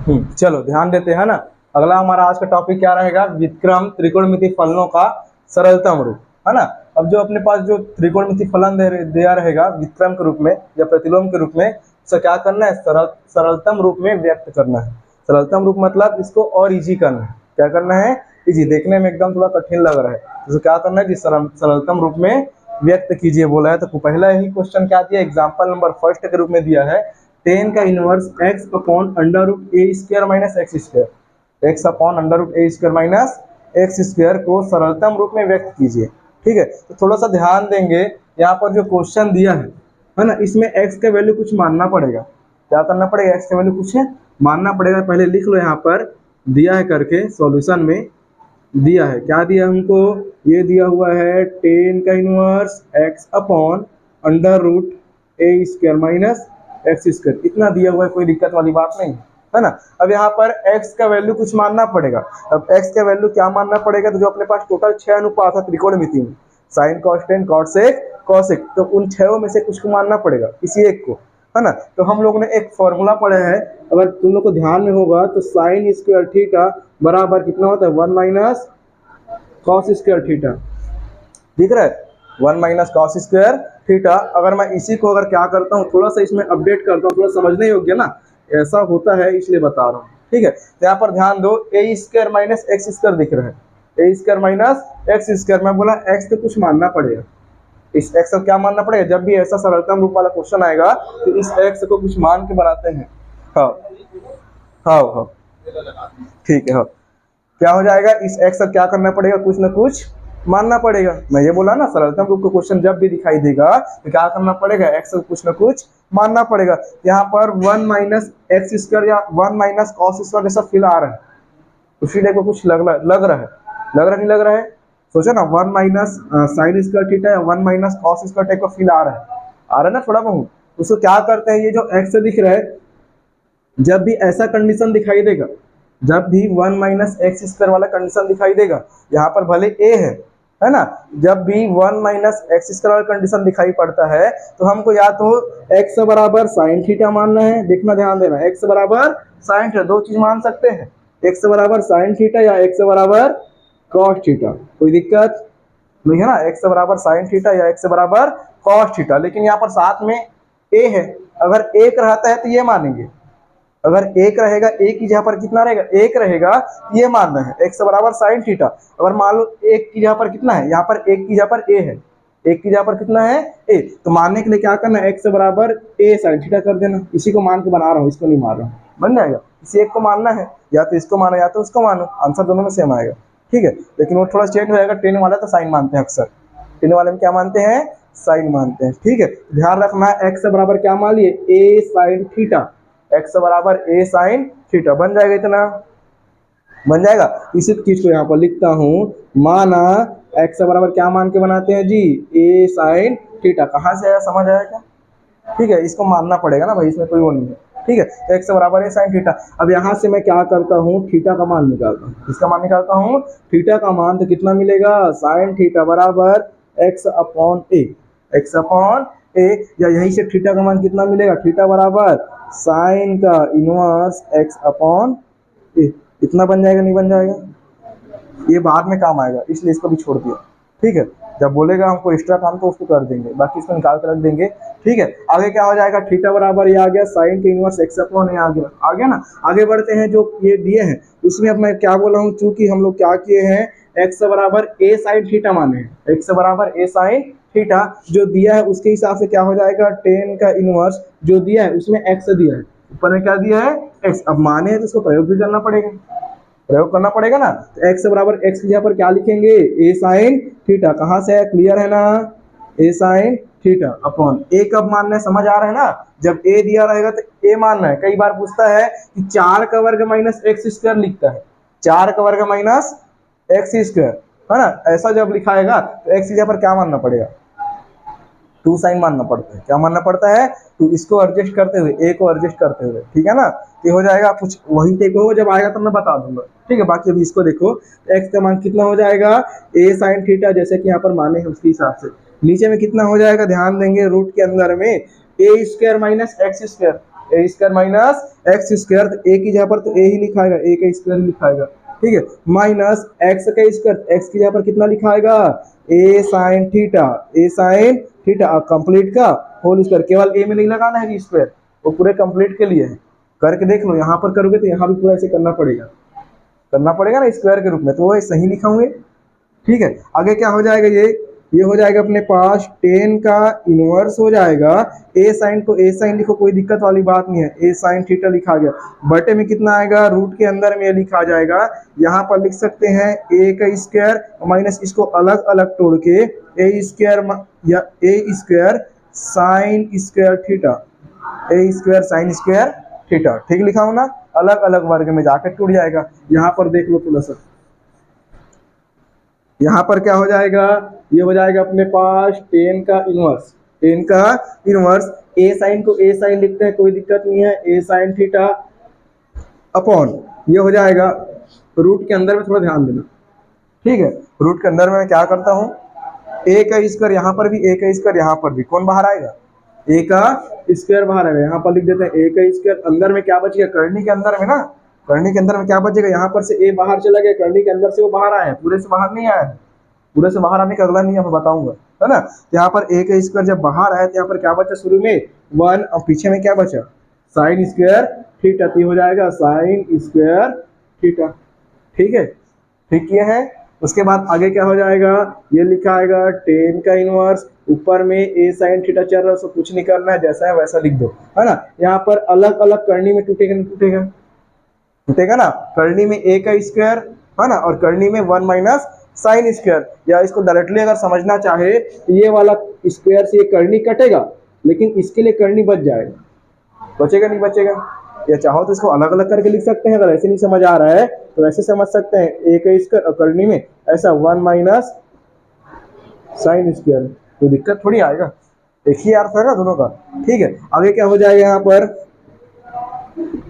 चलो ध्यान देते हैं ना। अगला हमारा आज का टॉपिक क्या रहेगा, व्युत्क्रम त्रिकोणमिति फलनों का सरलतम रूप, है ना। अब जो अपने पास जो त्रिकोणमिति फलन दिया रहेगा व्युत्क्रम के रूप में या प्रतिलोम के रूप में, उसे क्या करना है, सरलतम रूप में व्यक्त करना है। सरलतम रूप मतलब इसको और इजी करना है। क्या करना है, इजी। देखने में एकदम थोड़ा कठिन लग रहा है तो क्या करना है कि सरलतम रूप में व्यक्त कीजिए बोला है। तो पहला ही क्वेश्चन क्या दिया, एग्जाम्पल नंबर फर्स्ट के रूप में दिया है, 10 का inverse x upon under root a square minus x square, x upon under root a square minus x square को सरलतम रूप में व्यक्त कीजिए। ठीक है, तो थोड़ा सा ध्यान देंगे, यहाँ पर जो क्वेश्चन दिया है ना, इसमें x का वैल्यू कुछ मानना पड़ेगा। क्या करना पड़ेगा, x का वैल्यू कुछ मानना पड़ेगा। पहले लिख लो, यहाँ पर दिया है करके सॉल्यूशन में दिया है, क्या दिया हमको, ये दिया हुआ है 10 का inverse x upon under root a square minus x square, इतना दिया हुआ है, कोई दिक्कत वाली बात नहीं है ना। अब यहाँ पर x का वैल्यू कुछ मानना पड़ेगा। अब x का वैल्यू क्या मानना पड़ेगा, तो जो अपने पास टोटल 6 अनुपात है त्रिकोणमिति में, sine cos tan cot sec cosec, तो उन 6 में से कुछ को मानना पड़ेगा, किसी एक को, है ना। तो हम लोग ने एक फॉर्मूला पढ़ा है, अगर तुम लोग को ध्यान में होगा तो साइन स्क्वायर थीटा बराबर कितना होता है, 1 माइनस कॉस स्क्वायर थीटा, दिख रहा है, 1 माइनस कॉस स्क्वायर थीटा। अगर मैं इसी को अगर क्या करता हूँ, थोड़ा सा इसमें अपडेट करता हूँ, थोड़ा समझने योग्य ना, ऐसा होता है इसलिए बता रहा हूँ। ठीक है, तो यहाँ पर ध्यान दो, ए स्क्वायर माइनस एक्स स्क्वायर दिख रहा है, ए स्क्वायर माइनस एक्स स्क्वायर। मैं बोला एक्स को कुछ मानना पड़ेगा, इस एक्स को क्या मानना पड़ेगा, जब भी ऐसा सरलतम रूप वाला क्वेश्चन आएगा तो इस एक्स को कुछ मान के बनाते हैं। हाँ हाँ, ठीक है, हाँ, क्या हो जाएगा, इस एक्स का क्या करना पड़ेगा, कुछ ना कुछ मानना पड़ेगा। मैं ये बोला ना, सरलतम रूप का क्वेश्चन जब भी दिखाई देगा तो क्या करना पड़ेगा, एक्स को कुछ ना कुछ मानना पड़ेगा। यहाँ पर 1 माइनस एक्स स्क्वायर या 1 माइनस कॉस स्क्वायर जैसा फील आ रहा है, उसी टाइप को कुछ लग रहा है, नहीं लग रहा है, सोचो ना, 1 माइनस साइन स्क्वायर थीटा या 1 माइनस कॉस स्क्वायर टाइप का फील आ रहा है ना थोड़ा बहुत। उसको क्या करते हैं, ये जो एक्स दिख रहा है, जब भी ऐसा कंडीशन दिखाई देगा, जब भी 1 माइनस एक्स स्क्वायर वाला कंडीशन दिखाई देगा, यहाँ पर भले ए है ना, जब भी 1 माइनस एक्स स्क्वायर वाला कंडीशन दिखाई पड़ता है तो हमको या तो x बराबर साइन थीटा मानना है, देखना ध्यान देना, x बराबर साइन थीटा, दो चीज मान सकते हैं, x बराबर साइन थीटा या x बराबर कॉस थीटा, कोई दिक्कत नहीं है ना, x बराबर साइन थीटा या x बराबर कॉस थीटा। लेकिन यहाँ पर साथ में a है, अगर एक रहता है तो ये मानेंगे, अगर एक रहेगा, एक की जगह पर कितना रहेगा, एक रहेगा, ये मानना है x बराबर साइन थीटा। अगर मान लो एक की जगह पर कितना है, यहाँ पर एक की जगह पर a है, एक की जगह पर कितना है a, तो मानने के लिए क्या करना है, x बराबर a साइन थीटा कर देना। इसी को मान के बना रहा हूँ, इसको नहीं मार रहा हूँ, बन जाएगा। इसी एक को मानना है, या तो इसको मानो या तो उसको मानो, आंसर दोनों में सेम आएगा। ठीक है, लेकिन वो थोड़ा चेंज हो जाएगा, 10 वाला तो साइन मानते हैं अक्सर, 10 वाले में क्या मानते हैं, साइन मानते हैं। ठीक है, ध्यान रखना, x बराबर क्या मान लिए, a साइन थीटा, x बराबर a साइन थीटा, बन जाएगा, इतना बन जाएगा। इसी चीज को यहाँ पर लिखता हूँ, माना x बराबर क्या मान के बनाते हैं जी, a साइन थीटा, कहाँ से आया, समझ आया क्या। ठीक है, इसको मानना पड़ेगा ना भाई, इसमें कोई वो नहीं है। ठीक है, तो x बराबर है साइन थीटा। अब यहाँ से मैं क्या करता हूँ, थीटा का मान निकालता हूँ, किसका मान निकालता हूँ, थीटा का मान। तो कितना मिलेगा, साइन थीटा बराबर x अपॉन ए, x अपॉन ए, या यहीं से थीटा का मान कितना मिलेगा, थीटा बराबर साइन का इनवर्स x अपॉन ए, इतना बन जाएगा, नहीं बन जाएगा, ये बाद में काम आएगा, इसलिए इसको भी छोड़ दिया। ठीक है, जब बोलेगा हमको एक्स्ट्रा काम तो उसको कर देंगे, बाकी इसको निकाल कर रख देंगे। ठीक है, आगे क्या हो जाएगा, थीटा बराबर ये आ गया साइन के इनवर्स x अपॉन ए, आ गया ना। आगे बढ़ते हैं, जो ये दिए हैं उसमें अब मैं क्या बोला हूँ, चूंकि हम लोग क्या किए हैं, x बराबर a साइन थीटा माने हैं, x बराबर a साइन थीटा जो दिया है उसके हिसाब से क्या हो जाएगा, 10 का इनवर्स जो दिया है उसमें x दिया है, ऊपर में क्या दिया है, x। अब माने हैं तो इसको प्रयोग भी करना पड़ेगा, प्रयोग करना पड़ेगा ना। तो x बराबर x की जगह पर क्या लिखेंगे, a साइन थीटा, कहाँ से है, क्लियर है ना, a sine theta upon a कब मानना है, समझ आ रहा है ना, जब a दिया रहेगा तो a मानना है। कई बार पूछता है कि 4 का वर्ग माइनस एक्स स्क्वायर लिखता है, 4 का वर्ग माइनस एक्स स्क्वायर, है ना, ऐसा जब लिखाएगा तो x की जगह पर क्या मानना पड़ेगा, 2 साइन मानना पड़ता है। क्या मानना पड़ता है, तो इसको एडजस्ट करते हुए, a को एडजस्ट करते हुए, ठीक है ना, ये हो जाएगा कुछ वही टाइप हो, जब आएगा तब मैं बता दूंगा। ठीक है, बाकी अभी इसको देखो, x का मान कितना हो जाएगा, a साइन थीटा, जैसे कि यहाँ पर माने हैं उसके हिसाब से। नीचे में कितना हो जाएगा, ध्यान देंगे, रूट के अंदर में a square minus x square, A square minus x square, तो ए की जगह पर तो ए ही लिखाएगा, ए का स्क्वायर लिखाएगा, ठीक है, माइनस एक्स का स्क्वायर, एक्स की जगह पर कितना लिखाएगा, ए साइन थीटा, ए साइन थीटा, अब कंप्लीट का होल स्क्वायर, केवल ए में नहीं लगाना है स्क्वायर, वो पूरे कंप्लीट के लिए है, करके देख लो, यहाँ पर करोगे तो यहाँ भी पूरा ऐसे करना पड़ेगा ना स्क्वायर के रूप में, तो वो सही लिखाऊंगे, ठीक है। आगे क्या हो जाएगा, ये हो जाएगा अपने पास 10 का इनवर्स हो जाएगा, ए साइन को ए साइन लिखो, कोई दिक्कत वाली बात नहीं है, ए साइन थीटा लिखा गया, बटे में कितना आएगा, रूट के अंदर में लिखा जाएगा, यहाँ पर लिख सकते हैं ए का स्क्वायर माइनस इसको अलग अलग तोड़ के ए स्क्वायर या ए स्क्वायर साइन स्क्वायर थीटा, ए स्क्वायर साइन स्क्वायर थीटा, ठीक लिखा हूं ना, अलग अलग वर्ग में जाकर टूट जाएगा। यहाँ पर देख लो थोड़ा सा, यहाँ पर क्या हो जाएगा, ये हो जाएगा अपने पास 10 का इनवर्स, 10 का इनवर्स, ए साइन को ए साइन लिखते हैं, कोई दिक्कत नहीं है, ए साइन थीटा अपॉन, ये हो जाएगा, रूट के अंदर में थोड़ा ध्यान देना, ठीक है, रूट के अंदर में मैं क्या करता हूँ, ए का स्क्वायर यहाँ पर भी, ए का स्क्वायर यहाँ पर भी, कौन बाहर आएगा, ए का स्क्वायर बाहर आएगा, यहाँ पर लिख देते हैं ए का स्क्वायर, अंदर में क्या बचेगा, करनी के अंदर में ना, करनी के अंदर में क्या बचेगा, यहाँ पर से ए बाहर चला गया, करनी के अंदर से वो बाहर आया है, पूरे से बाहर नहीं आया है, पूरे से बाहर आने का अगला नियम बताऊंगा, है ना। यहाँ पर ए का स्क्वायर जब बाहर आया तो यहाँ पर क्या बचा शुरू में 1 और पीछे में क्या बचा, साइन स्क्वायर थीटा, तो हो जाएगा साइन स्क्वायर थीटा, ठीक है, ठीक किया है। उसके बाद आगे क्या हो जाएगा, ये लिखा आएगा 10 का इनवर्स, ऊपर में ए साइन थीटा चल रहा है, उसको कुछ नहीं करना है, जैसा है वैसा लिख दो, है ना। यहाँ पर अलग अलग करनी में टूटेगा नहीं टूटेगा ना, करनी में ए का स्क्वायर, है ना, और करनी में 1 माइनस साइन स्क्वायर, या इसको डायरेक्टली अगर समझना चाहे तो ये वाला स्क्वायर से ये करनी कटेगा, लेकिन इसके लिए करनी बच जाएगा, बचेगा नहीं बचेगा, या चाहो तो इसको अलग अलग करके लिख सकते हैं, अगर ऐसे नहीं समझ आ रहा है तो ऐसे समझ सकते हैं, ए का स्क्वायर और करनी में ऐसा 1 माइनस साइन स्क्वायर, कोई दिक्कत थोड़ी आएगा, एक ही अर्थ है ना दोनों का, ठीक है। आगे क्या हो जाएगा, यहाँ पर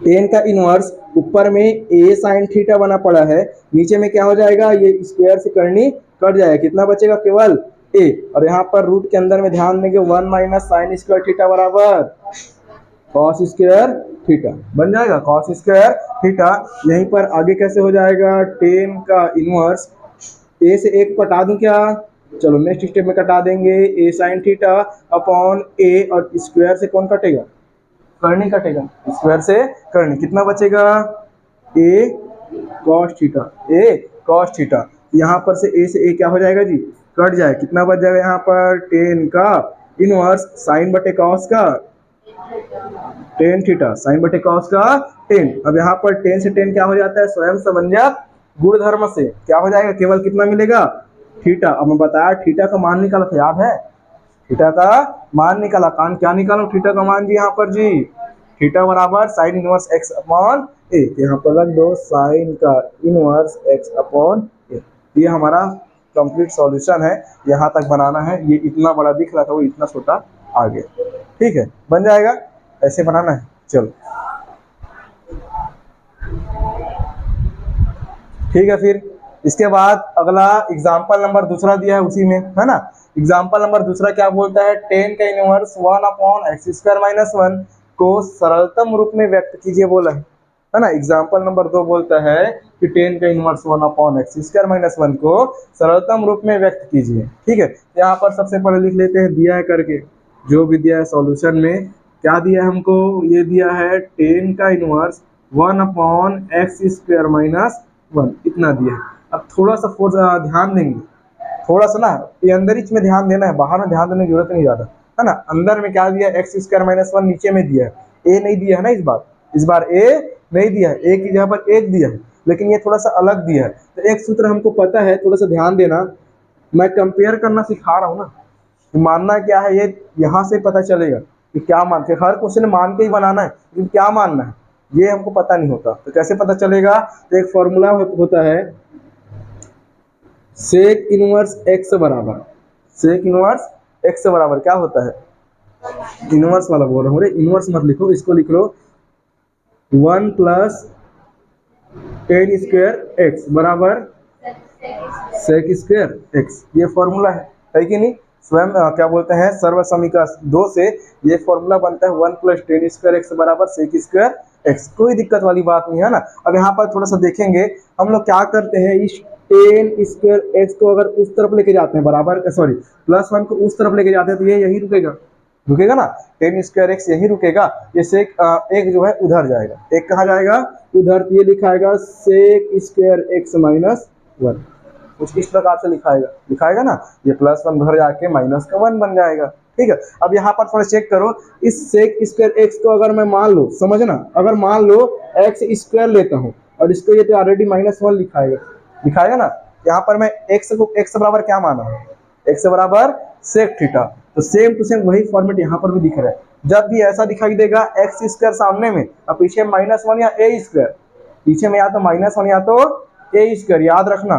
10 का इनवर्स, ऊपर में ए साइन थीटा बना पड़ा है, नीचे में क्या हो जाएगा, ये स्क्वायर से करनी कट जाएगा, कितना बचेगा, केवल ए, और यहाँ पर रूट के अंदर में ध्यान देंगे 1 माइनस साइन स्क्वायर थीटा बराबर कॉस स्क्वायर थीटा, बन जाएगा कॉस स्क्वायर थीटा। यहीं पर आगे कैसे हो जाएगा, 10 का इनवर्स, ए से एक कटा दूं क्या, चलो नेक्स्ट स्टेप में कटा देंगे, ए साइन थीटा अपॉन ए, और स्क्वायर से कौन कटेगा, करनी कटेगा, स्क्वायर से करनी, कितना बचेगा, ए कॉस थीटा, ए कॉस थीटा, यहाँ पर से ए से ए क्या हो जाएगा जी, कट जाए, कितना बच जाएगा यहाँ पर 10 का इनवर्स साइन बटे कॉस का 10 थीटा, साइन बटे कॉस का 10, अब यहाँ पर 10 से 10 क्या हो जाता है, स्वयं समंजक गुणधर्म से क्या हो जाएगा, केवल कितना मिलेगा, थीटा। अब मैं बताया थीटा का मान निकाला था, याद है, थीटा का मान निकाला, कान क्या निकालो थीटा का मान जी, यहाँ पर जी थीटा बराबर साइन इनवर्स एक्स अपॉन ए, यहाँ पर रख दो साइन का इनवर्स एक्स अपॉन ए, ये हमारा कंप्लीट सॉल्यूशन है, यहाँ तक बनाना है, ये इतना बड़ा दिख रहा था वो इतना छोटा आ गया, ठीक है, बन जाएगा, ऐसे बनाना है, चलो ठीक है। फिर इसके बाद अगला एग्जाम्पल नंबर दूसरा दिया है उसी में, है ना, एग्जाम्पल नंबर दूसरा क्या बोलता है, 10 का inverse 1 upon x square minus 1 को सरलतम रूप में व्यक्त कीजिए बोला है ना। एग्जाम्पल नंबर 2 बोलता है कि 10 का inverse 1 upon x square minus 1 को सरलतम रूप में व्यक्त कीजिए, ठीक है। यहाँ पर सबसे पहले लिख लेते हैं दिया है करके, जो भी दिया है सॉल्यूशन में, क्या दिया है हमको, ये दिया है 10 का inverse 1 upon x square minus 1, इतना दिया है। अब थोड़ा सा ध्यान देंगे, थोड़ा सा ना ये अंदर ही में ध्यान देना है, बाहर में ध्यान देने की जरूरत नहीं ज़्यादा, है ना। अंदर में क्या दिया है, एक्स स्क्वायर माइनस 1 नीचे में दिया है, ए नहीं दिया है ना, इस बार ए नहीं दिया है, ए की जगह पर एक दिया है, लेकिन ये थोड़ा सा अलग दिया है, तो एक सूत्र हमको पता है, थोड़ा सा ध्यान देना, मैं कंपेयर करना सिखा रहा हूँ ना, मानना क्या है ये यहाँ से पता चलेगा कि क्या मान के, हर क्वेश्चन मान के ही बनाना है, लेकिन क्या मानना है ये हमको पता नहीं होता, तो कैसे पता चलेगा, तो एक फॉर्मूला होता है सेक इनवर्स एक्स बराबर, सेक इनवर्स एक्स बराबर क्या होता है, इनवर्स वाला बोल रहा हूँ, इनवर्स मत लिखो, इसको लिख लो 1 प्लस 10 स्क्वायर एक्स बराबर सेक स्क्वायर एक्स, ये फॉर्मूला है कि नहीं। स्वयं क्या बोलते हैं सर्व समीकरण 2 से ये फॉर्मूला बनता है 1 + tan स्क्वायर एक्स बराबर सेक स्क्वायर एक्स। कोई दिक्कत वाली बात नहीं है ना। अब यहाँ पर थोड़ा सा देखेंगे हम लोग क्या करते हैं, इस टेन स्क्वायर एक्स को अगर उस तरफ लेके जाते हैं बराबर सॉरी +1 को उस तरफ लेके जाते हैं तो ये यही रुकेगा, रुकेगा ना। टेन स्क्वायर एक्स यही रुकेगा, ये सेक एक जो है उधर जाएगा, एक कहाँ जाएगा उधर। ये लिखाएगा सेक स्क्वायर एक्स -1, कुछ इस प्रकार से लिखाएगा ना। ये +1 उधर जाके -1 बन जाएगा। ठीक है, अब यहाँ पर थोड़ा चेक करो, इस सेक स्क्वायर एक्स को अगर मैं मान लो, समझना, अगर मान लो एक्स स्क्वायर लेता हूँ और इसको ये तो ऑलरेडी -1 लिखाएगा ना। यहाँ पर मैं एक्स को एक्स बराबर क्या माना है, एक्स बराबर सेक थीटा। तो सेम टू सेम वही फॉर्मेट यहाँ पर भी दिख रहा है। जब भी ऐसा दिखाई देगा एक्स स्क्वायर सामने में और पीछे -1 या ए स्क्वायर, पीछे में या तो -1 या तो ए स्क्वायर, याद रखना।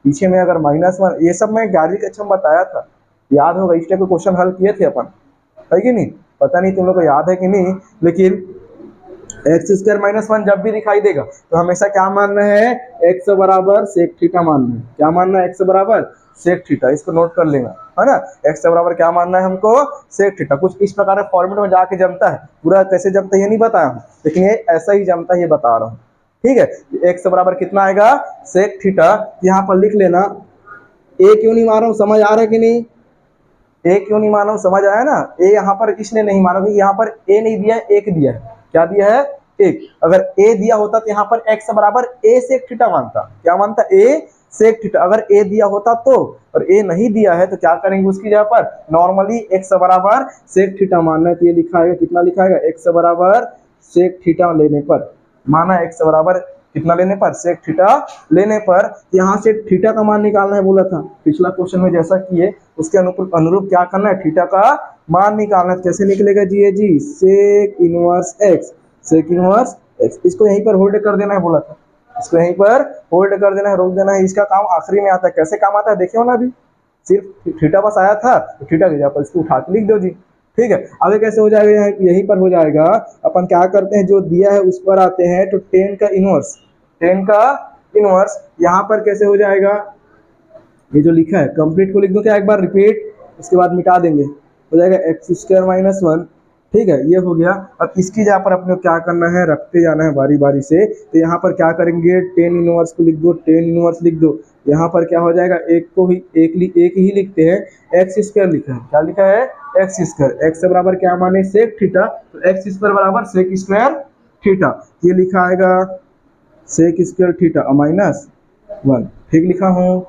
पीछे में अगर -1, ये सब मैं 11वीं कक्षा में बताया था, याद होगा, इस टाइप के क्वेश्चन हल किए थे अपन, है कि नहीं, पता नहीं तुम लोग को याद है कि नहीं। लेकिन एक्स स्क्वायर -1 जब भी दिखाई देगा तो हमेशा क्या मानना है, एक्स बराबर सेक थीटा मानना है। क्या मानना है, एक्स बराबर सेक थीटा, इसको नोट कर लेना, है ना। एक्स बराबर क्या मानना है हमको, सेक थीटा। कुछ इस प्रकार के फॉर्मेट में जाके जमता है, पूरा कैसे जमता है ये नहीं बताया हूँ, लेकिन ये ऐसा ही जमता है, ये बता रहा हूँ। ठीक है, एक्स बराबर कितना आएगा, सेक थीटा। यहाँ पर लिख लेना। ए क्यों नहीं मार रहा हूँ, समझ आ रहा है कि नहीं, ए क्यों नहीं मानो, समझ आया ना। ए यहाँ पर इसलिए नहीं मानो क्योंकि यहाँ पर ए नहीं दिया है, एक दिया है। क्या दिया है, एक। अगर ए दिया होता तो यहाँ पर एक्स बराबर ए सेक थीटा मानता। क्या मानता, ए सेक थीटा। अगर ए दिया होता तो, और ए नहीं दिया है तो क्या करेंगे उसकी जगह पर, नॉर्मली एक्स बराबर सेक थीटा मानना है। तो ये लिखाएगा, कितना लिखाएगा, एक्स बराबर सेक थीटा लेने पर, माना एक्स बराबर कितना लेने पर, सेक थीटा लेने पर। यहाँ से थीटा का मान निकालना है बोला था पिछला क्वेश्चन में, जैसा किए उसके अनुरूप क्या करना है, थीटा का मान निकालना है। कैसे निकलेगा जी, sec inverse x, sec inverse x. इसको यहीं पर होल्ड कर देना है बोला था, इसको यहीं पर होल्ड कर देना है, रोक देना है। इसका काम आखिरी में आता है। कैसे काम आता है देखिए ना, अभी सिर्फ थीटा बस आया था तो थीटा की जगह पर इसको उठा के लिख दो जी। ठीक है, आगे कैसे हो जाएगा, यहीं पर हो जाएगा। अपन क्या करते हैं, जो दिया है उस पर आते हैं, तो टेन का इनवर्स यहाँ पर कैसे हो जाएगा, ये जो लिखा है कंप्लीट को लिख दो क्या एक बार रिपीट, उसके बाद मिटा देंगे, हो जाएगा एक्स स्क्वायर -1। ठीक है, ये हो गया। अब इसकी जगह पर अपने क्या करना है, रखते जाना है बारी बारी से। तो यहाँ पर क्या करेंगे, टेन इनवर्स को लिख दो, टेन इनवर्स लिख दो। यहाँ पर क्या हो जाएगा, एक को ही एक ही लिखते हैं, एक्स स्क्वायर लिखा है। क्या लिखा है, एक्स स्क्वायर। एक्स बराबर क्या माने, सेक थीटा, तो एक्स स्क्वायर बराबर सेक स्क्वायर थीटा। ये लिखा आएगा सेक स्क्वायर थीटा -1। ठीक लिखा हूँ,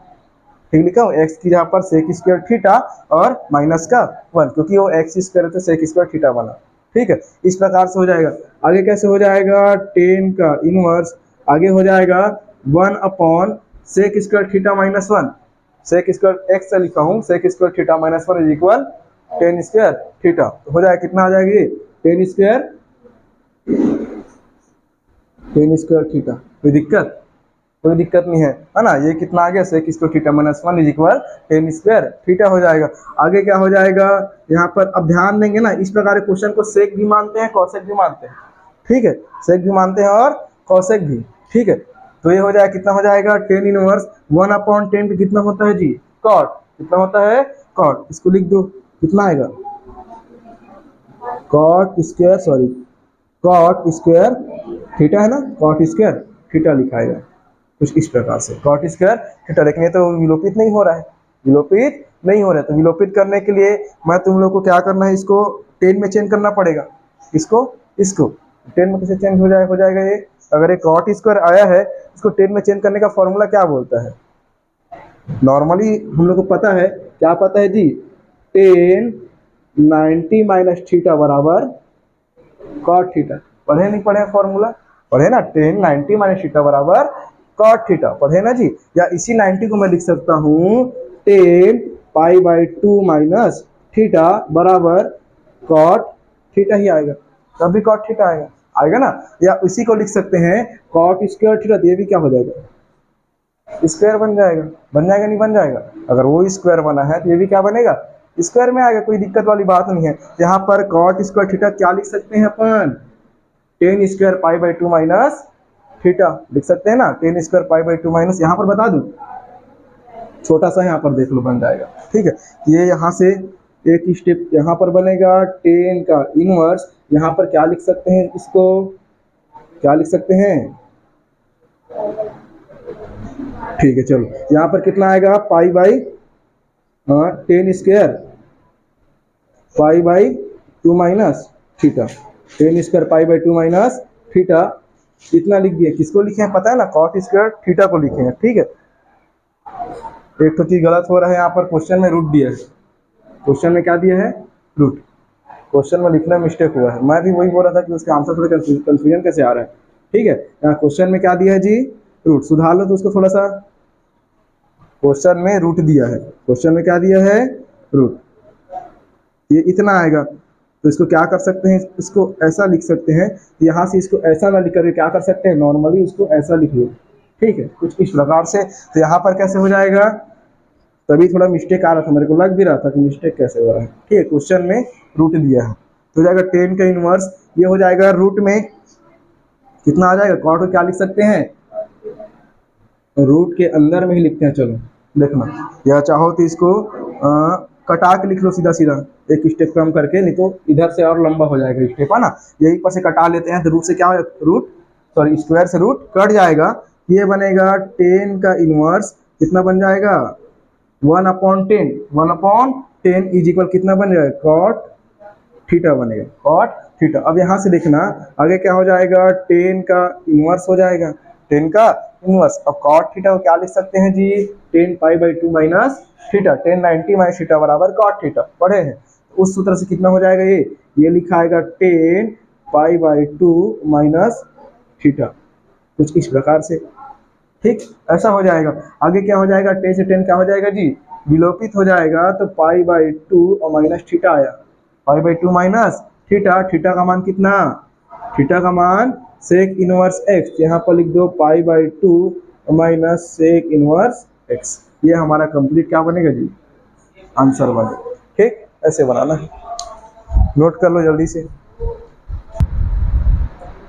ठीक लिखा हूँ। एक्स की जगह पर सेक स्क्वायर थीटा और -1, क्योंकि वो एक्स स्क्वायर तो सेक स्क्वायर थीटा बना। ठीक है, इस प्रकार से हो जाएगा। आगे कैसे हो जाएगा, टेन का इनवर्स, आगे हो जाएगा 1 sec square theta -1, sec square x से लिखा हूँ, sec square theta -1 equal tan square theta. तो हो जाएगा कितना आ जाएगी, टेन स्क्वायर थीटा। कोई दिक्कत नहीं है, है ना। ये कितना आ गया, sec square theta -1 equal tan square theta हो जाएगा। आगे क्या हो जाएगा, यहाँ पर अब ध्यान देंगे ना, इस प्रकार के क्वेश्चन को सेक भी मानते हैं, कॉसेक भी मानते हैं। ठीक है, सेक भी मानते हैं और कॉसेक भी। ठीक है, तो ये हो जाएगा, कितना हो जाएगा, टेन इनवर्स 1/10 पे कितना होता है जी, कॉट। कितना होता है, कॉट। इसको लिख दो, कितना आएगा, कॉट स्क्वायर थीटा है ना, कॉट स्क्वायर थीटा लिखाएगा कुछ इस प्रकार से, कॉट स्क्वायर थीटा। लेकिन ये तो विलोपित नहीं हो रहा है, तो विलोपित करने के लिए मैं तुम लोग को क्या करना है, इसको 10 में चेंज करना पड़ेगा। इसको 10 में कैसे चेंज हो जाएगा ये, अगर एक कॉट स्क्वायर आया है, इसको 10 में चेंज करने का फॉर्मूला क्या बोलता है, नॉर्मली हम लोग को पता है, क्या पता है जी, 10 90 माइनस थीटा बराबर कॉट थीटा। पढ़े नहीं पढ़े फॉर्मूला, पढ़े ना, 10 90 माइनस थीटा बराबर कॉट थीटा, पढ़े ना जी। या इसी 90 को मैं लिख सकता हूँ 10 π/2 माइनस थीटा बराबर कॉट थीटा ही आएगा, तब भी कॉट थीटा आएगा ना। या इसी को लिख सकते हैं कॉट स्क्वायर थीटा, ये भी क्या हो जाएगा, स्क्वायर बन जाएगा नहीं बन जाएगा। अगर वो स्क्वायर बना है तो ये भी क्या बनेगा, स्क्वायर में आएगा, कोई दिक्कत वाली बात नहीं है। यहाँ पर कॉट स्क्वायर थीटा क्या लिख सकते हैं अपन, 10 स्क्वायर π/2 माइनस थीटा लिख सकते हैं ना, 10 स्क्वायर π/2 माइनस, यहाँ पर बता दूं छोटा सा यहाँ पर देख लो बन जाएगा। ठीक है, ये यहाँ से एक स्टेप यहाँ पर बनेगा टेन का इनवर्स, यहाँ पर क्या लिख सकते हैं इसको, क्या लिख सकते हैं, ठीक है चलो यहाँ पर कितना आएगा pi by ten square, pi by two minus theta, tan square pi by two minus theta, इतना लिख दिया। किसको लिखे हैं पता है ना, कॉट स्क्वायर थीटा को लिखे हैं। ठीक है, एक तो चीज गलत हो रहा है यहाँ पर, क्वेश्चन में रूट दिया है, क्वेश्चन में क्या दिया है रूट, क्वेश्चन में लिखना मिस्टेक हुआ है। मैं भी वही बोल रहा था कि उसका आंसर थोड़ा कंफ्यूजन कैसे आ रहा है। ठीक है, यहाँ क्वेश्चन में क्या दिया है जी रूट, सुधार लो तो उसको थोड़ा सा, क्वेश्चन में रूट दिया है, क्वेश्चन में क्या दिया है रूट, ये इतना आएगा तो इसको क्या कर सकते हैं, इसको ऐसा लिख सकते हैं, यहाँ से इसको ऐसा ना लिख करके क्या कर सकते हैं, नॉर्मली इसको ऐसा लिख लो। ठीक है, कुछ इस प्रकार से। तो यहाँ पर कैसे हो जाएगा, तभी थोड़ा मिस्टेक आ रहा था, मेरे को लग भी रहा था कि मिस्टेक कैसे हो रहा है। ठीक है, क्वेश्चन में रूट दिया है तो हो जाएगा टेन का इनवर्स, ये हो जाएगा रूट में कितना आ जाएगा, कॉट को क्या लिख सकते हैं, रूट के अंदर में ही लिखते हैं। चलो देखना, या चाहो तो इसको कटा के लिख लो सीधा सीधा, एक स्टेप कम करके, नहीं तो इधर से और लंबा हो जाएगा स्टेप, है ना। यही पर से कटा लेते हैं तो रूट से क्या, रूट सॉरी स्क्वायर से रूट कट जाएगा, ये बनेगा टेन का इनवर्स, कितना बन जाएगा 1/10, 1/10 इज इक्वल कितना बन जाएगा, कॉट थीटा बनेगा, कॉट थीटा। अब यहाँ से देखना आगे क्या हो जाएगा, टेन का इनवर्स हो जाएगा, टेन का इनवर्स। अब कॉट थीटा को क्या लिख सकते हैं जी, tan pi by two minus theta, tan 90 minus theta बराबर कॉट थीटा, पढ़े हैं। उस सूत्र से कितना हो जाएगा, ये लिखा आएगा ten pi by two minus theta, कुछ इस प्रकार से। ठीक, ऐसा हो जाएगा। आगे क्या हो जाएगा, टेन से टेन क्या हो जाएगा जी, विलोपित हो जाएगा, तो पाई बाई टू और माइनस थीटा आया, पाई by two minus theta, theta का मान कितना, थीटा का मान सेक इनवर्स एक्स, यहाँ पर लिख दो pi by two minus sec inverse x, ये हमारा कंप्लीट क्या बनेगा जी, आंसर बनेगा। ठीक, ऐसे बनाना है, नोट कर लो जल्दी से।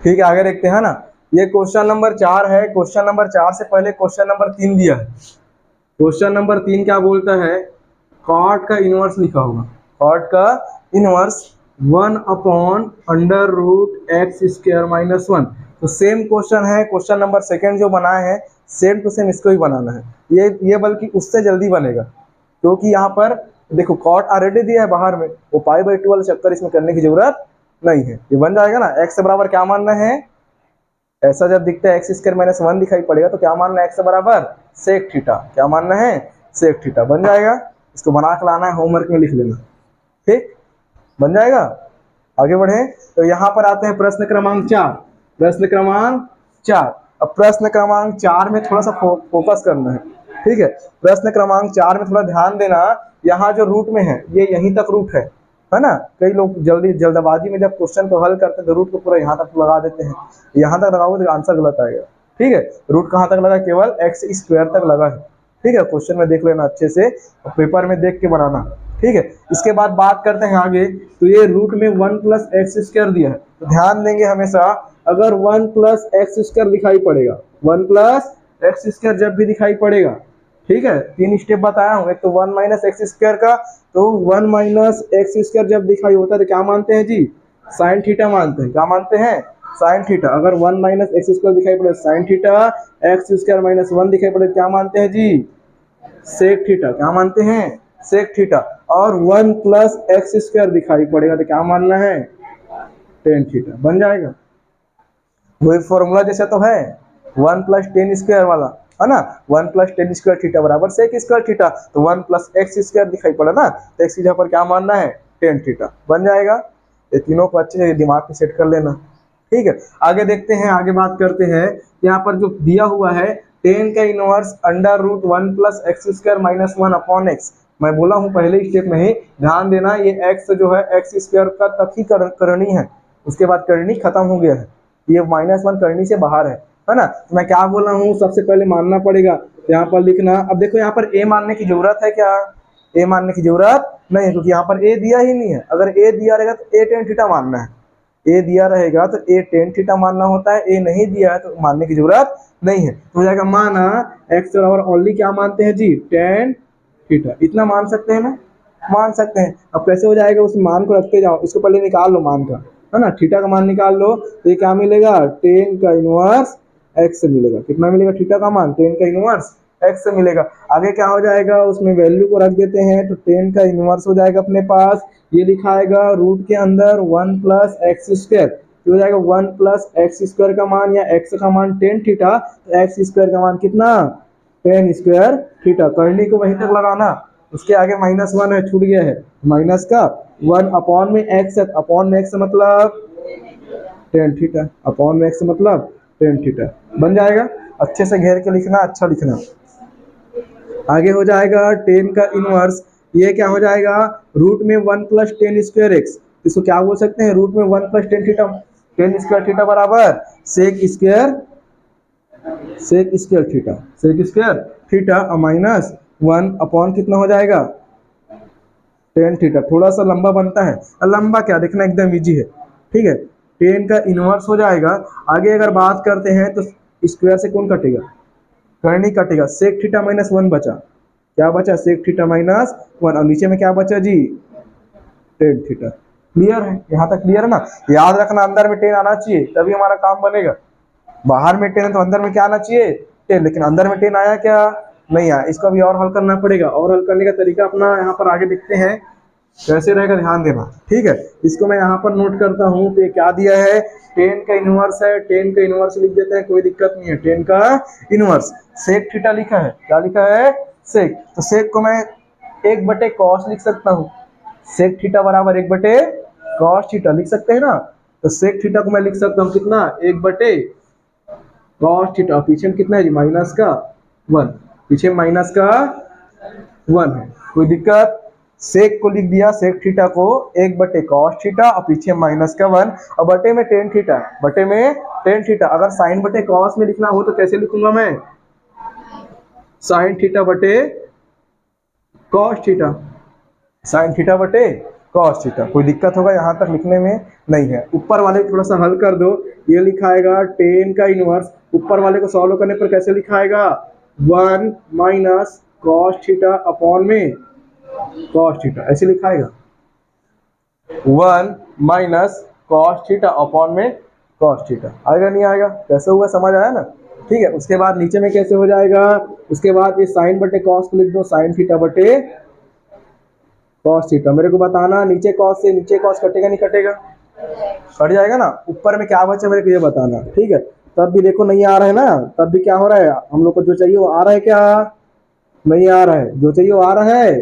ठीक है, आगे देखते हैं ना, ये क्वेश्चन नंबर 4 है। क्वेश्चन नंबर 4 से पहले क्वेश्चन नंबर 3 दिया है। क्वेश्चन नंबर 3 क्या बोलता है, कॉट का इनवर्स लिखा होगा, कॉट का इनवर्स 1/√x² माइनस 1। तो सेम क्वेश्चन है, क्वेश्चन नंबर 2 जो बनाए हैं सेम टू सेम इसको ही बनाना है। ये बल्कि उससे जल्दी बनेगा, क्योंकि यहाँ पर देखो कॉट ऑलरेडी दिया है बाहर में, वो पाई बाई टू वाला चक्कर इसमें करने की जरूरत नहीं है, ये बन जाएगा ना। एक्स बराबर क्या मानना है, ऐसा जब दिखता है x² माइनस 1 दिखाई पड़ेगा तो क्या मानना है, x बराबर सेक थीटा, क्या मानना है सेक थीटा, बन जाएगा। इसको बना के लाना है, होमवर्क में लिख लेना। ठीक, बन जाएगा। आगे बढ़े तो यहाँ पर आते हैं प्रश्न क्रमांक 4, प्रश्न क्रमांक 4। अब प्रश्न क्रमांक 4 में थोड़ा सा फोकस करना है। ठीक है, प्रश्न क्रमांक 4 में थोड़ा ध्यान देना, यहाँ जो रूट में है ये यहीं तक रूट है ना। कई लोग जल्दबाजी में जब क्वेश्चन को हल करते हैं तो रूट को पूरा यहाँ तक लगा देते हैं, यहाँ तक लगाओगे तो आंसर गलत आएगा। ठीक है, रूट कहाँ तक लगा, केवल x² तक लगा है। ठीक है, क्वेश्चन में देख लेना अच्छे से, पेपर में देख के बनाना। ठीक है, इसके बाद बात करते हैं आगे, तो ये रूट में 1+x² दिया है, तो ध्यान देंगे हमेशा, अगर 1+x² दिखाई पड़ेगा, 1+x² जब भी दिखाई पड़ेगा, ठीक है, 3 स्टेप बताया हूँ, एक तो 1 - x² का, तो 1 - x² जब दिखाई होता है तो क्या मानते हैं जी, साइन थीटा मानते हैं। क्या मानते हैं, साइन थीटा। अगर 1 - x² दिखाई पड़े साइन थीटा, x² - 1 दिखाई पड़े क्या मानते हैं जी, सेक थीटा। क्या मानते हैं, सेक थीटा। और 1+x² दिखाई पड़ेगा तो क्या मानना है, टेन थीटा, बन जाएगा। वही फॉर्मूला जैसा तो है 1+tan² वाला, है ना, 1+tan² थीटा बराबर sec² थीटा, तो 1+x² दिखाई पड़ा ना, तो x की जगह पर क्या मानना है, tan थीटा, बन जाएगा। ये तीनों को अच्छे से दिमाग में सेट कर लेना। ठीक है, आगे देखते हैं, आगे बात करते हैं। यहाँ पर जो दिया हुआ है tan का इनवर्स √1+x² माइनस 1/x, मैं बोला हूँ पहले स्टेप में ही, ध्यान देना, ये x जो है x² का तक ही करनी है, उसके बाद करनी खत्म हो गया है, ये -1 करनी से बाहर है ना। तो मैं क्या बोल रहा हूँ, सबसे पहले मानना पड़ेगा, तो यहाँ पर लिखना। अब देखो यहाँ पर a मानने की जरूरत है क्या, a मानने की जरूरत नहीं है, क्योंकि यहाँ पर a दिया ही नहीं है। अगर a दिया रहेगा तो a tan थीटा मानना है, a दिया रहेगा तो a tan थीटा मानना होता है, a नहीं दिया है तो मानने की जरूरत नहीं है, तो हो जाएगा माना एक्स बराबर ओनली क्या मानते हैं जी, टेन थीटा, इतना मान सकते हैं ना, मान सकते हैं। अब कैसे हो जाएगा, उस मान को रखते जाओ, इसको पहले निकाल लो मान का, है ना, थीटा का मान निकाल लो, तो ये क्या मिलेगा, टेन का इनवर्स एक्स से मिलेगा। कितना मिलेगा, थीटा का मान टेन का इनवर्स एक्स से मिलेगा। आगे क्या हो जाएगा, उसमें वैल्यू को रख देते हैं, तो टेन का इनवर्स हो जाएगा अपने पास, ये लिखा आएगा रूट के अंदर वन प्लस एक्स स्क्वायर, हो जाएगा वन प्लस एक्स स्क्वायर का मान या एक्स का मान टेन थीटा, तो एक्स स्क्वायर का मान कितना, टेन स्क्वायर थीटा। करनी को वहीं तक लगाना, उसके आगे माइनस वन है, छूट गया है, माइनस का वन अपॉन में एक्स है, अपॉन में एक्स मतलब टेन थीटा, अपॉन में एक्स मतलब टेन थीटा, बन जाएगा। अच्छे से घेर के लिखना, अच्छा लिखना। आगे हो जाएगा टेन का इनवर्स, ये क्या हो जाएगा, रूट में one plus tan square x, इसको क्या बोल सकते हैं, रूट में one plus tan theta, tan square theta बराबर sec square, sec square theta, sec square theta और माइनस वन अपॉन कितना हो जाएगा, टेन थीटा। थोड़ा सा लंबा बनता है, लंबा क्या देखना, एकदम इजी है, ठीक है। टेन का इनवर्स हो जाएगा। आगे अगर बात करते हैं तो स्क्वायर से कौन कटेगा, करनी कटेगा, सेक थीटा माइनस वन बचा, क्या बचा, सेक थीटा माइनस वन, और नीचे में क्या बचा जी, टेन थीटा। क्लियर है, यहाँ तक क्लियर है ना। याद रखना अंदर में टेन आना चाहिए तभी हमारा काम बनेगा, बाहर में टेन है तो अंदर में क्या आना चाहिए, टेन, लेकिन अंदर में टेन आया क्या, नहीं आया। इसका भी और हल करना पड़ेगा, और हल करने का तरीका अपना यहाँ पर आगे देखते हैं कैसे रहेगा, ध्यान देना, ठीक है। इसको मैं यहाँ पर नोट करता हूँ, तो ये क्या दिया है, टेन का इनवर्स है, टेन का इनवर्स लिख देते हैं, कोई दिक्कत नहीं है, टेन का इनवर्स सेक थीटा लिखा है, क्या लिखा है, सेक, तो सेक को मैं एक बटे कॉस लिख सकता हूँ, सेक थीटा बराबर एक बटे कॉस थीटा लिख सकते हैं ना। तो सेक थीटा को मैं लिख सकता हूँ कितना, एक बटे कॉस थीटा, पीछे में कितना है जी, माइनस का वन, पीछे माइनस का वन है, कोई दिक्कत। सेक को लिख दिया, सेक थीटा को एक बटे कॉस थीटा और पीछे माइनस का वन, और बटे में टेन थीटा, बटे में टेन थीटा। अगर साइन बटे कॉस में लिखना हो तो कैसे लिखूंगा मैं, साइन थीटा बटे कॉस थीटा, साइन थीटा बटे कॉस थीटा। कोई दिक्कत होगा यहाँ तक लिखने में, नहीं है। ऊपर वाले को थोड़ा सा हल कर दो, ये लिखाएगा टेन का इनवर्स, ऊपर वाले को सॉल्व करने पर कैसे लिखाएगा, one minus cos theta upon में कॉस थीटा, ऐसे लिखाएगा, one minus cos theta upon में कॉस थीटा। आएगा नहीं आएगा, कैसे हुआ समझ आया ना, ठीक है। उसके बाद नीचे में कैसे हो जाएगा, उसके बाद ये साइन बटे कॉस को लिख दो, साइन थीटा बटे कॉस थीटा। मेरे को बताना नीचे कॉस से नीचे कॉस कटेगा नहीं कटेगा, कट जाएगा ना। ऊपर में क्या बचा मेरे को ये बताना, ठीक है। तब भी देखो नहीं आ रहा है ना, तब भी क्या हो रहा है, हम लोग को जो चाहिए वो आ रहा है क्या, नहीं आ रहा है, जो चाहिए वो आ रहा है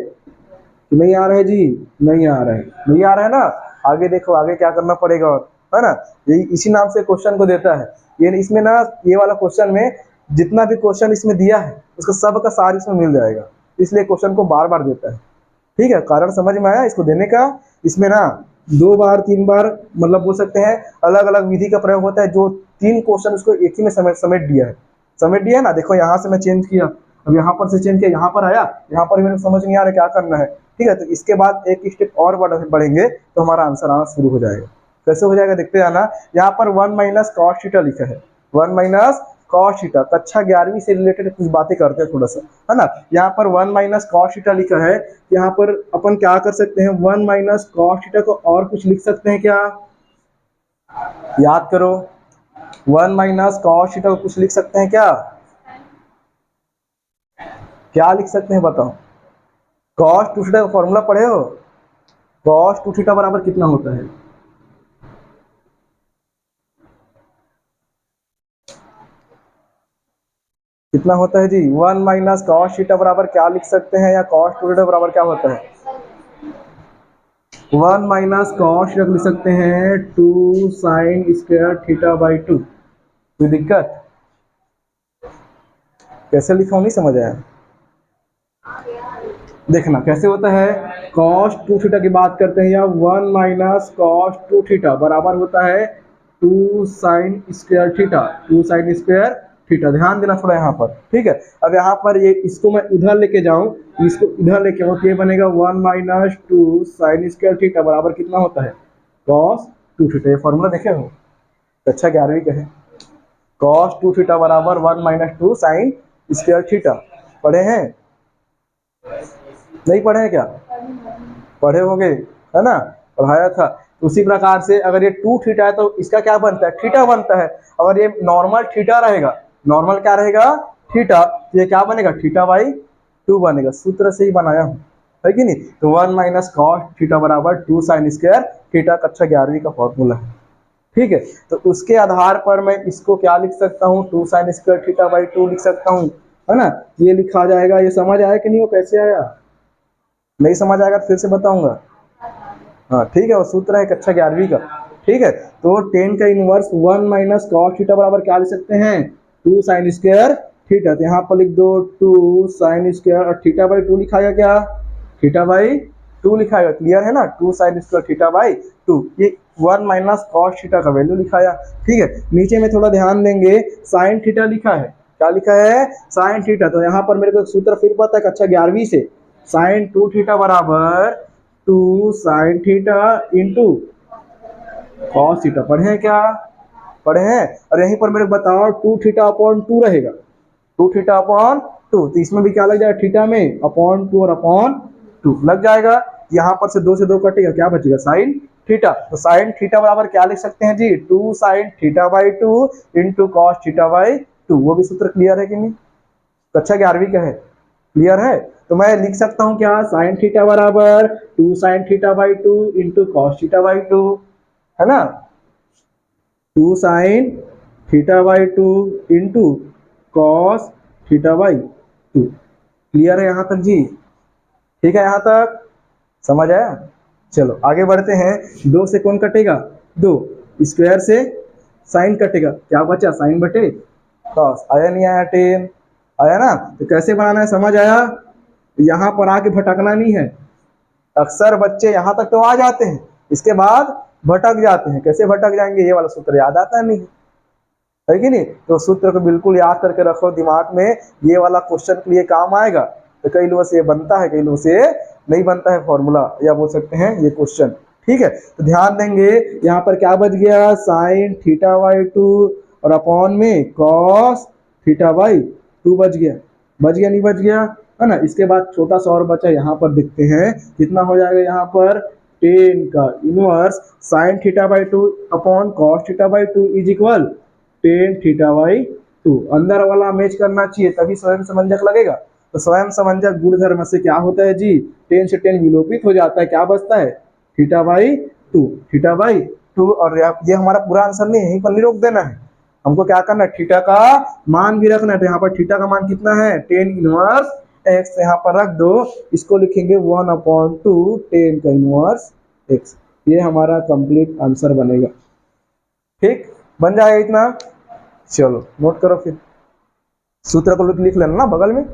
कि नहीं आ रहा है जी, नहीं आ रहा है, नहीं आ रहा है ना। आगे देखो, आगे क्या करना पड़ेगा, है ना, यही इसी नाम से क्वेश्चन को देता है ये। इसमें ना ये वाला क्वेश्चन में जितना भी क्वेश्चन इसमें दिया है उसका सब का सार इसमें मिल जाएगा, इसलिए क्वेश्चन को बार बार देता है, ठीक है। कारण समझ में आया इसको देने का। इसमें ना दो बार तीन बार मतलब बोल सकते हैं अलग अलग विधि का प्रयोग होता है, जो तीन क्वेश्चन उसको एक ही में समेट दिया है, समेट दिया है ना। देखो यहाँ से मैं चेंज किया, अब यहाँ पर से चेंज किया, यहाँ पर आया, यहाँ पर मेरे समझ नहीं आ रहा क्या करना है, ठीक है। तो इसके बाद एक स्टेप और बढ़ेंगे तो हमारा आंसर आना शुरू हो जाएगा। कैसे हो जाएगा देखते जाना। यहाँ पर वन माइनस कॉस थीटा लिखा है, वन माइनस कॉस थीटा। कक्षा 11वीं से रिलेटेड कुछ बातें करते हैं थोड़ा सा, है ना। यहाँ पर वन माइनस कॉस थीटा लिखा है, यहाँ पर अपन क्या कर सकते हैं, वन माइनस कॉस थीटा को और कुछ लिख सकते हैं क्या, याद करो, वन माइनस कॉस थीटा को कुछ लिख सकते हैं क्या, क्या लिख सकते हैं बताओ। कॉस टू थीटा का फॉर्मूला पढ़े हो, कॉस टू थीटा बराबर कितना होता है, कितना होता है जी, वन माइनस कॉस थीटा बराबर क्या लिख सकते हैं, या कॉस टू थीटा बराबर क्या होता है, वन माइनस कॉस थीटा लिख सकते हैं two sine square theta by two. कोई दिक्कत, कैसे लिखा नहीं समझ आया, देखना कैसे होता है। कॉस टू थीटा की बात करते हैं, या one minus cos two theta बराबर होता है two sine square theta, two sine square theta. ध्यान देना थोड़ा यहाँ पर, ठीक है। अब यहाँ पर ये इसको मैं उधर लेके जाऊँ, इसको इधर लेके आऊँ तो ये बनेगा one minus two sine square theta बराबर कितना होता है, कॉस टू थीटा। ये फॉर्मूला देखे हो, अच्छा 11वीं का है। कॉस 2 थीटा बराबर 1 माइनस 2 साइन स्क्वायर थीटा। पढ़े हैं? नहीं पढ़े हैं क्या? पढ़े होंगे, है ना, पढ़ाया था। उसी प्रकार से अगर ये 2 थीटा है तो इसका क्या बनता है? थीटा बनता है। अगर ये नॉर्मल थीटा रहेगा, नॉर्मल क्या रहेगा? थीटा, तो ये क्या बनेगा? थीटा बाई 2 बनेगा। सूत्र से ही बनाया हूँ, है कि नहीं? तो 1 माइनस कॉस थीटा बराबर 2 साइन स्क्वायर थीटा, कक्षा 11वीं का फॉर्मूला है। ठीक है, तो उसके आधार पर मैं इसको क्या लिख सकता हूँ? 2 साइन स्क्वायर थीटा बाई 2 लिख सकता हूँ, है ना। ये लिखा जाएगा। ये समझ आया कि नहीं? वो कैसे आया? नहीं समझ आएगा तो फिर से बताऊंगा। हाँ ठीक है, वो सूत्र है कक्षा 11वीं का। ठीक है, तो 10 का इनवर्स 1 माइनस कॉस थीटा बराबर क्या लिख सकते हैं? 2 साइन स्क्वायर थीटा। तो यहाँ पर लिख दो 2 साइन स्क्वायर, और थीटा बाई 2 लिखाएगा क्या? Theta by 2 लिखाएगा। क्लियर है ना? 2 साइन स्क्वायर थीटा बाई 2, ये 1 माइनस कॉस थीटा का वैल्यू लिखाया। ठीक है, नीचे में थोड़ा ध्यान देंगे, साइन थीटा लिखा है। क्या लिखा है? Sine theta. तो यहाँ पर मेरे को सूत्र फिर पता है कक्षा 11वीं से, साइन 2 थीटा बराबर 2 sine theta into cos theta. पढ़े हैं क्या? पढ़े हैं। और यहीं पर मेरे को बताओ 2 थीटा अपॉन 2 रहेगा, 2 थीटा अपॉन 2, तो इसमें भी क्या लग जाएगा? थीटा में अपॉन 2 और अपॉन 2 लग जाएगा। यहाँ पर से 2 से 2 कटेगा, क्या बचेगा? Sine theta. तो साइन थीटा बराबर क्या लिख सकते हैं जी? 2 sine theta by 2 into cos theta by 2। वो भी सूत्र क्लियर है कि नहीं? कक्षा 11वीं का है, क्लियर है। तो मैं लिख सकता हूं क्या? साइन थीटा बराबर 2 sine theta by 2 into cos theta by 2, है ना। 2 sine theta by 2 into cos theta by 2। Clear है यहां तक जी? ठीक है, यहां तक समझ आया? चलो आगे बढ़ते हैं। 2 से कौन कटेगा? 2। स्क्वायर से साइन कटेगा, क्या बचा? साइन बटे कॉस। आया नहीं आया? 10 आया ना। तो कैसे बनाना है समझ आया? यहाँ पर आके भटकना नहीं है। अक्सर बच्चे यहाँ तक तो आ जाते हैं, इसके बाद भटक जाते हैं। कैसे भटक जाएंगे? ये वाला सूत्र याद आता नहीं है कि नहीं? तो सूत्र को बिल्कुल याद करके रखो दिमाग में, ये वाला क्वेश्चन के लिए काम आएगा। तो कई लोगों से ये बनता है, कई लोगों से नहीं बनता है फॉर्मूला, या बोल सकते हैं ये क्वेश्चन। ठीक है, तो ध्यान देंगे यहाँ पर क्या बच गया? साइन थीटा बाई 2 और अपॉन में कॉस थीटा बाई 2 बच गया। बच गया नहीं बच गया? है ना। इसके बाद छोटा सा और बचा, यहाँ पर देखते हैं कितना हो जाएगा। यहाँ पर 10 का inverse sine theta by 2 upon cos theta by 2 is equal 10 theta by 2। अंदर वाला मैच करना चाहिए, तभी स्वयं समंजक लगेगा। तो स्वयं समंजक गुणधर्म से क्या होता है जी? 10 से 10 विलोपित हो जाता है, क्या बचता है? Theta by 2, theta by 2। और ये हमारा पूरा आंसर नहीं है, यहीं पर नहीं रोक देना है, हमको क्या करना है? थीटा का मान भी रखना है। तो यहाँ पर थीटा का मान कितना है? 10 इनवर्स एक्स। यहाँ पर रख दो, इसको लिखेंगे 1 अपॉन 2 10 का इनवर्स एक्स। ये हमारा कंप्लीट आंसर बनेगा। ठीक, बन जाएगा इतना। चलो नोट करो, फिर सूत्र को लिख लेना ना बगल में।